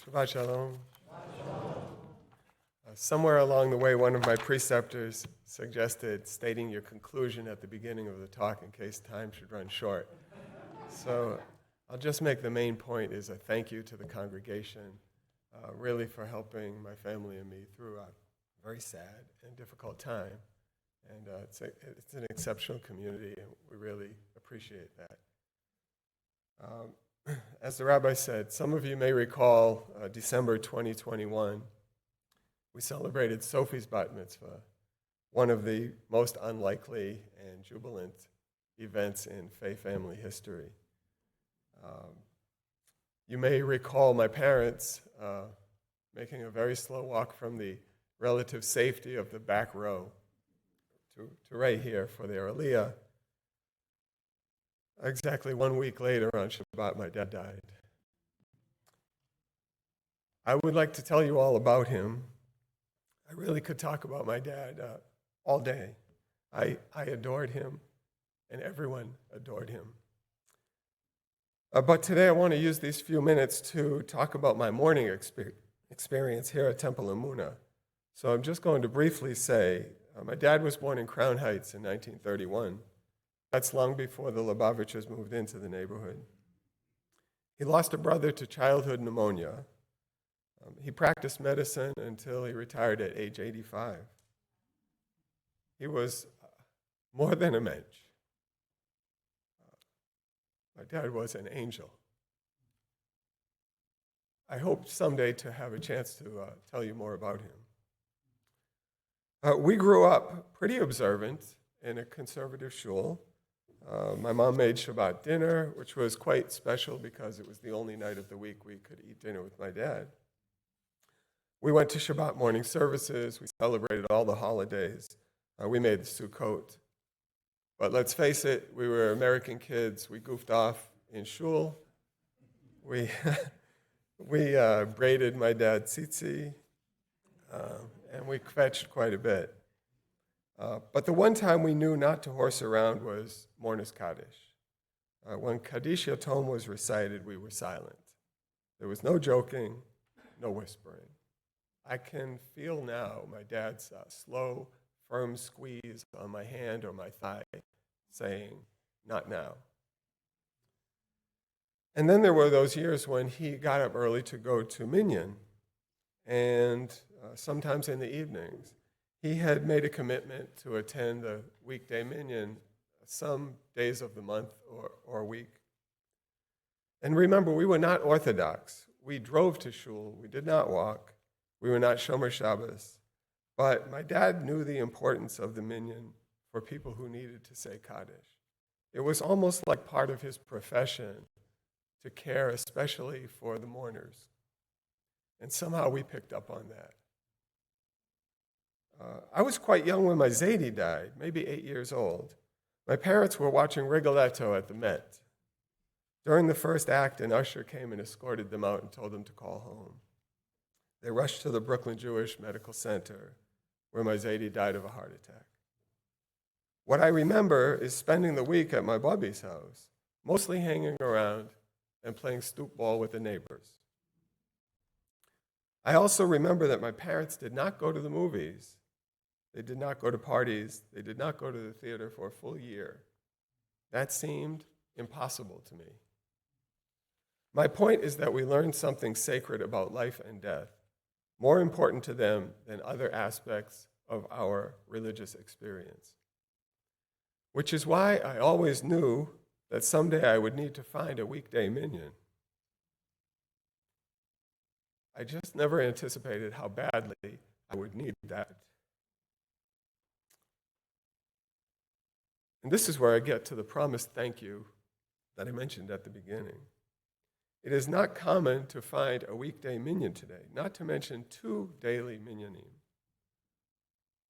Shabbat Shalom. Somewhere along the way, one of my preceptors suggested stating your conclusion at the beginning of the talk in case time should run short. So I'll just make the main point is a thank you to the congregation, really for helping my family and me through a very sad and difficult time. And it's an exceptional community, and we really appreciate that. As the rabbi said, some of you may recall December 2021, we celebrated Sophie's bat mitzvah, one of the most unlikely and jubilant events in Fay family history. You may recall my parents making a very slow walk from the relative safety of the back row to right here for their aliyah. Exactly 1 week later on Shabbat, my dad died. I would like to tell you all about him. I really could talk about my dad all day. I adored him, and everyone adored him. But today I want to use these few minutes to talk about my morning experience here at Temple Emunah. So I'm just going to briefly say, my dad was born in Crown Heights in 1931. That's long before the Lubavitchers moved into the neighborhood. He lost a brother to childhood pneumonia. He practiced medicine until he retired at age 85. He was more than a mensch. My dad was an angel. I hope someday to have a chance to tell you more about him. We grew up pretty observant in a conservative shul. My mom made Shabbat dinner, which was quite special because it was the only night of the week we could eat dinner with my dad. We went to Shabbat morning services. We celebrated all the holidays. We made the Sukkot. But let's face it, we were American kids. We goofed off in shul. We braided my dad's tzitzi, and we kvetched quite a bit. But the one time we knew not to horse around was Mornis Kaddish. When Kaddish Yatom was recited, we were silent. There was no joking, no whispering. I can feel now my dad's slow, firm squeeze on my hand or my thigh saying, "Not now." And then there were those years when he got up early to go to Minyan, and sometimes in the evenings. He had made a commitment to attend the weekday Minyan some days of the month or week. And remember, we were not Orthodox. We drove to shul. We did not walk. We were not Shomer Shabbos. But my dad knew the importance of the Minyan for people who needed to say Kaddish. It was almost like part of his profession to care especially for the mourners. And somehow we picked up on that. I was quite young when my Zaidi died, maybe 8 years old. My parents were watching Rigoletto at the Met. During the first act, an usher came and escorted them out and told them to call home. They rushed to the Brooklyn Jewish Medical Center, where my Zaidi died of a heart attack. What I remember is spending the week at my Bubby's house, mostly hanging around and playing stoop ball with the neighbors. I also remember that my parents did not go to the movies. They did not go to parties. They did not go to the theater for a full year. That seemed impossible to me. My point is that we learned something sacred about life and death, more important to them than other aspects of our religious experience. Which is why I always knew that someday I would need to find a weekday minyan. I just never anticipated how badly I would need that. And this is where I get to the promised thank you that I mentioned at the beginning. It is not common to find a weekday minyan today, not to mention 2 daily minyanim.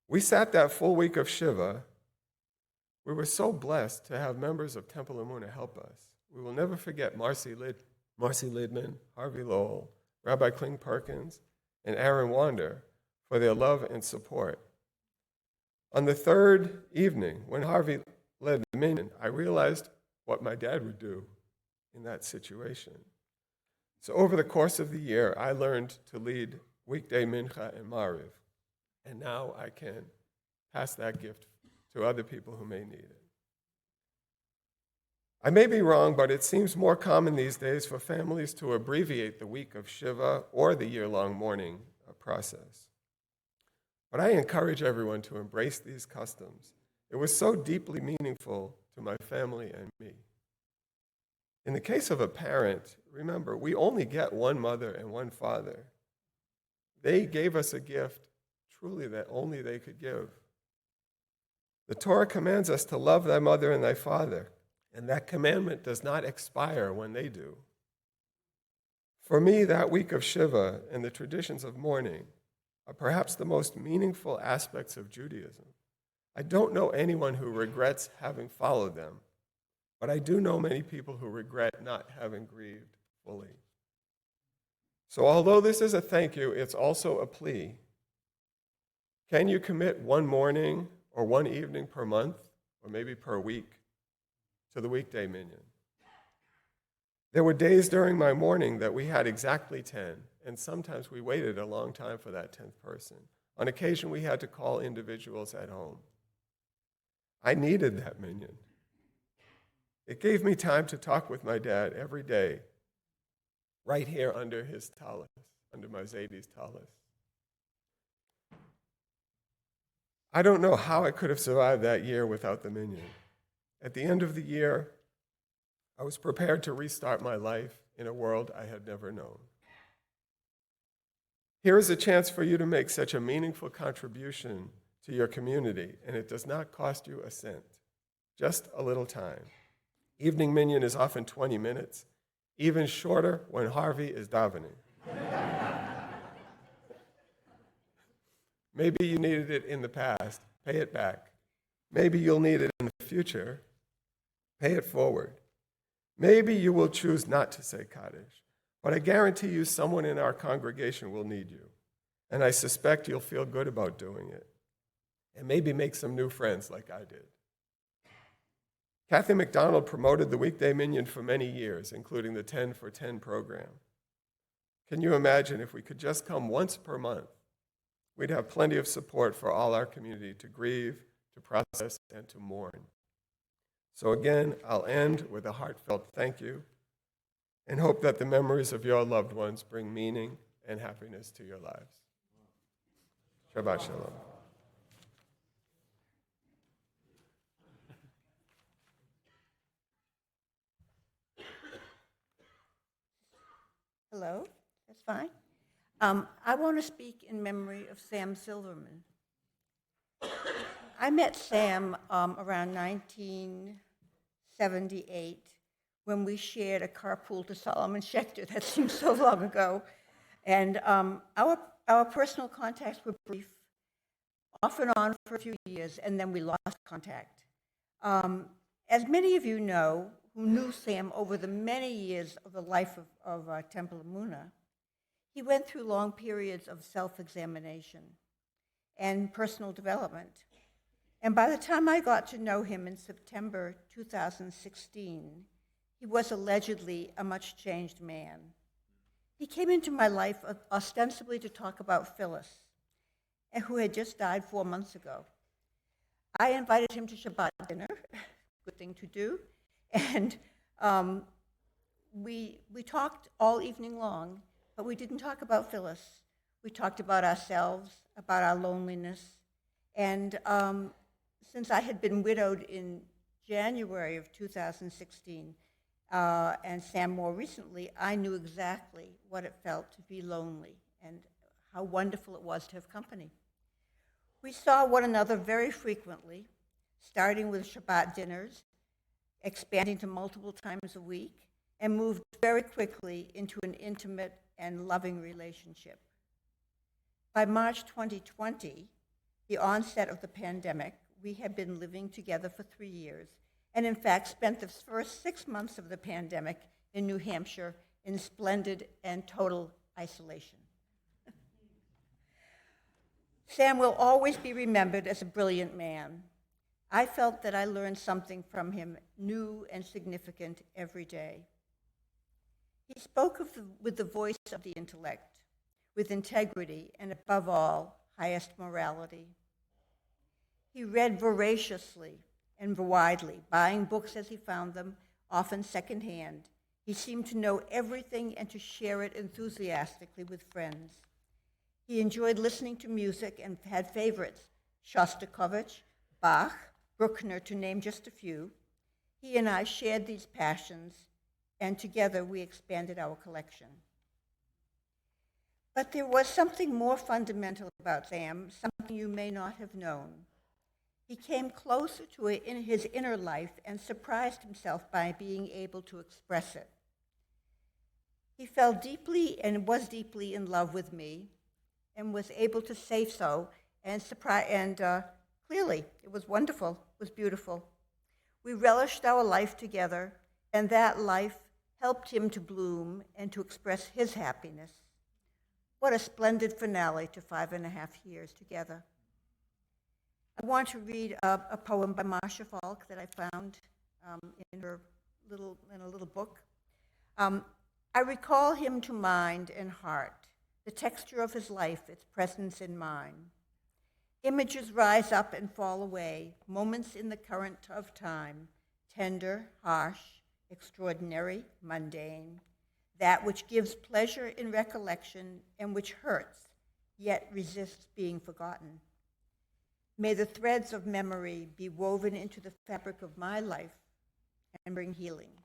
We sat that full week of Shiva. We were so blessed to have members of Temple Emunah help us. We will never forget Marcy Lidman, Harvey Lowell, Rabbi Kling Perkins, and Aaron Wander for their love and support. On the 3rd evening, when Harvey led the minyan, I realized what my dad would do in that situation. So over the course of the year, I learned to lead weekday mincha and mariv, and now I can pass that gift to other people who may need it. I may be wrong, but it seems more common these days for families to abbreviate the week of Shiva or the year-long mourning process. But I encourage everyone to embrace these customs. It was so deeply meaningful to my family and me. In the case of a parent, remember, we only get one mother and one father. They gave us a gift truly that only they could give. The Torah commands us to love thy mother and thy father, and that commandment does not expire when they do. For me, that week of Shiva and the traditions of mourning are perhaps the most meaningful aspects of Judaism. I don't know anyone who regrets having followed them, but I do know many people who regret not having grieved fully. So although this is a thank you, it's also a plea. Can you commit one morning or one evening per month, or maybe per week, to the weekday minyan? There were days during my mourning that we had exactly 10, and sometimes we waited a long time for that 10th person. On occasion, we had to call individuals at home. I needed that minyan. It gave me time to talk with my dad every day, right here under his tallis, under my Zaydis tallis. I don't know how I could have survived that year without the minyan. At the end of the year, I was prepared to restart my life in a world I had never known. Here is a chance for you to make such a meaningful contribution to your community, and it does not cost you a cent, just a little time. Evening minyan is often 20 minutes, even shorter when Harvey is davening. Maybe you needed it in the past, pay it back. Maybe you'll need it in the future, pay it forward. Maybe you will choose not to say Kaddish, but I guarantee you someone in our congregation will need you, and I suspect you'll feel good about doing it, and maybe make some new friends like I did. Kathy McDonald promoted the weekday minyan for many years, including the 10 for 10 program. Can you imagine if we could just come once per month? We'd have plenty of support for all our community to grieve, to process, and to mourn. So again, I'll end with a heartfelt thank you and hope that the memories of your loved ones bring meaning and happiness to your lives. Shabbat Shalom. Hello, that's fine. I want to speak in memory of Sam Silverman. I met Sam around 1978 when we shared a carpool to Solomon Schechter. That seems so long ago. And our personal contacts were brief, off and on for a few years, and then we lost contact. As many of you know, who knew Sam over the many years of the life of Temple Amunah, he went through long periods of self-examination and personal development. And by the time I got to know him in September 2016, he was allegedly a much changed man. He came into my life ostensibly to talk about Phyllis, who had just died 4 months ago. I invited him to Shabbat dinner, good thing to do, and we talked all evening long, but we didn't talk about Phyllis. We talked about ourselves, about our loneliness, and since I had been widowed in January of 2016, and Sam more recently, I knew exactly what it felt to be lonely and how wonderful it was to have company. We saw one another very frequently, starting with Shabbat dinners, expanding to multiple times a week, and moved very quickly into an intimate and loving relationship. By March 2020, the onset of the pandemic, we had been living together for 3 years, and in fact spent the first 6 months of the pandemic in New Hampshire in splendid and total isolation. Sam will always be remembered as a brilliant man. I felt that I learned something from him new and significant every day. He spoke with the voice of the intellect, with integrity, and above all, highest morality. He read voraciously and widely, buying books as he found them, often secondhand. He seemed to know everything and to share it enthusiastically with friends. He enjoyed listening to music and had favorites, Shostakovich, Bach, Bruckner, to name just a few. He and I shared these passions, and together we expanded our collection. But there was something more fundamental about Sam, something you may not have known. He came closer to it in his inner life and surprised himself by being able to express it. He fell deeply and was deeply in love with me and was able to say so, and clearly it was wonderful, it was beautiful. We relished our life together, and that life helped him to bloom and to express his happiness. What a splendid finale to 5.5 years together. I want to read a poem by Marcia Falk that I found in a little book. I recall him to mind and heart, the texture of his life, its presence in mine. Images rise up and fall away, moments in the current of time, tender, harsh, extraordinary, mundane, that which gives pleasure in recollection and which hurts, yet resists being forgotten. May the threads of memory be woven into the fabric of my life and bring healing.